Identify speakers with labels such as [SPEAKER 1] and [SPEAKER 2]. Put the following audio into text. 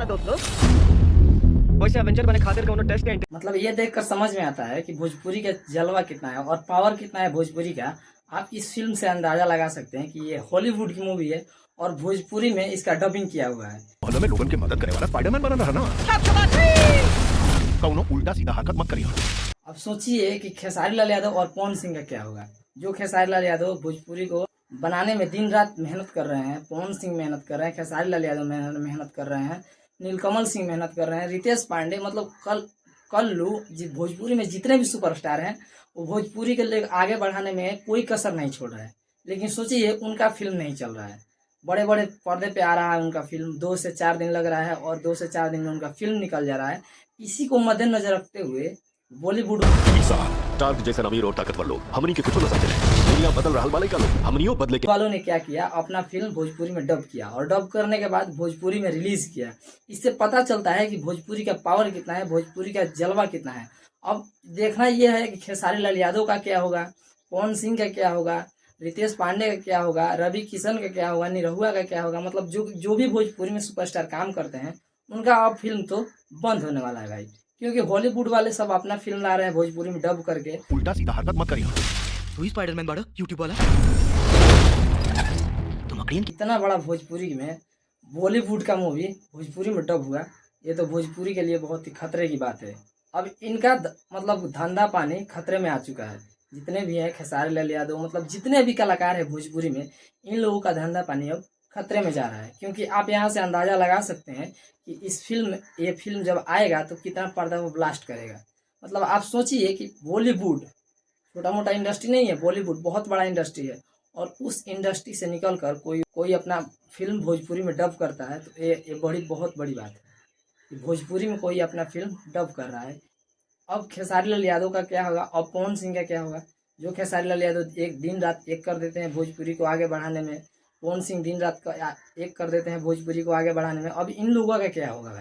[SPEAKER 1] दोस्तों वैसे एवेंजर बने खातिर कोनो टेस्ट के
[SPEAKER 2] मतलब ये देखकर समझ में आता है कि भोजपुरी का जलवा कितना है और पावर कितना है भोजपुरी का। आप इस फिल्म से अंदाजा लगा सकते हैं कि ये हॉलीवुड की मूवी है और भोजपुरी में इसका डबिंग किया हुआ है।
[SPEAKER 3] मोहल्ले में लोगन के मदद करे वाला स्पाइडरमैन बना रहा ना। कौनो उल्टा सीधा हरकत मत करियो।
[SPEAKER 2] अब सोचिए कि खेसारी लाल यादव और पवन सिंह का क्या होगा। जो खेसारी लाल यादव भोजपुरी को बनाने में दिन रात मेहनत कर रहे हैं, पवन सिंह मेहनत कर रहे हैं, खेसारी लाल यादव मेहनत कर रहे हैं, नीलकमल सिंह मेहनत कर रहे हैं, रितेश पांडे, मतलब कल्लू भोजपुरी में जितने भी सुपरस्टार हैं वो भोजपुरी के लिए आगे बढ़ाने में कोई कसर नहीं छोड़ रहे हैं। लेकिन सोचिए उनका फिल्म नहीं चल रहा है। बड़े बड़े पर्दे पे आ रहा है उनका फिल्म, 2 से 4 दिन लग रहा है और 2 से 4 दिन में उनका फिल्म निकल जा रहा है। इसी को मद्देनजर रखते हुए बॉलीवुड
[SPEAKER 3] टार्क जैसे अमीर और ताकतवर लोग हमनी के कुछ न समझे। दुनिया बदल रहा वाले का लोग हमनियो बदले के
[SPEAKER 2] वालों ने क्या किया, अपना फिल्म भोजपुरी में डब किया और डब करने के बाद भोजपुरी में रिलीज किया। इससे पता चलता है कि भोजपुरी का पावर कितना है, भोजपुरी का जलवा कितना है। अब देखना यह है कि खेसारी लाल यादव का क्या होगा, पवन सिंह का क्या होगा, रितेश पांडे का क्या होगा, रवि किशन का क्या होगा, निरहुआ का क्या होगा। मतलब जो भी भोजपुरी में सुपरस्टार काम करते हैं उनका अब फिल्म तो बंद होने वाला है भाई, क्योंकि हॉलीवुड वाले सब अपना फिल्म ला रहे हैं भोजपुरी में डब करके।
[SPEAKER 3] उल्टा सीधा हरकत मत करियो।
[SPEAKER 1] तू ही स्पाइडरमैन बाड़ा यूट्यूब वाला तुम अकड़ियन
[SPEAKER 2] इतना बड़ा भोजपुरी में बॉलीवुड का मूवी भोजपुरी में डब हुआ, ये तो भोजपुरी के लिए बहुत ही खतरे की बात है। अब इनका मतलब धंधा पानी खतरे में आ चुका है। जितने भी हैं खेसारी लाल यादव, मतलब जितने भी कलाकार हैं भोजपुरी में, इन लोगों का धंधा पानी अब खतरे में जा रहा है। क्योंकि आप यहाँ से अंदाज़ा लगा सकते हैं कि ये फिल्म जब आएगा तो कितना पर्दा वो ब्लास्ट करेगा। मतलब आप सोचिए कि बॉलीवुड छोटा मोटा इंडस्ट्री नहीं है, बॉलीवुड बहुत बड़ा इंडस्ट्री है और उस इंडस्ट्री से निकल कर कोई अपना फिल्म भोजपुरी में डब करता है तो ये बहुत बड़ी बात है कि भोजपुरी में कोई अपना फिल्म डब कर रहा है। अब खेसारी लाल यादव का क्या होगा और पवन सिंह का क्या होगा। जो खेसारी लाल यादव एक दिन रात एक कर देते हैं भोजपुरी को आगे बढ़ाने में, पवन सिंह दिन रात का एक कर देते हैं भोजपुरी को आगे बढ़ाने में। अब इन लोगों का क्या होगा भाई।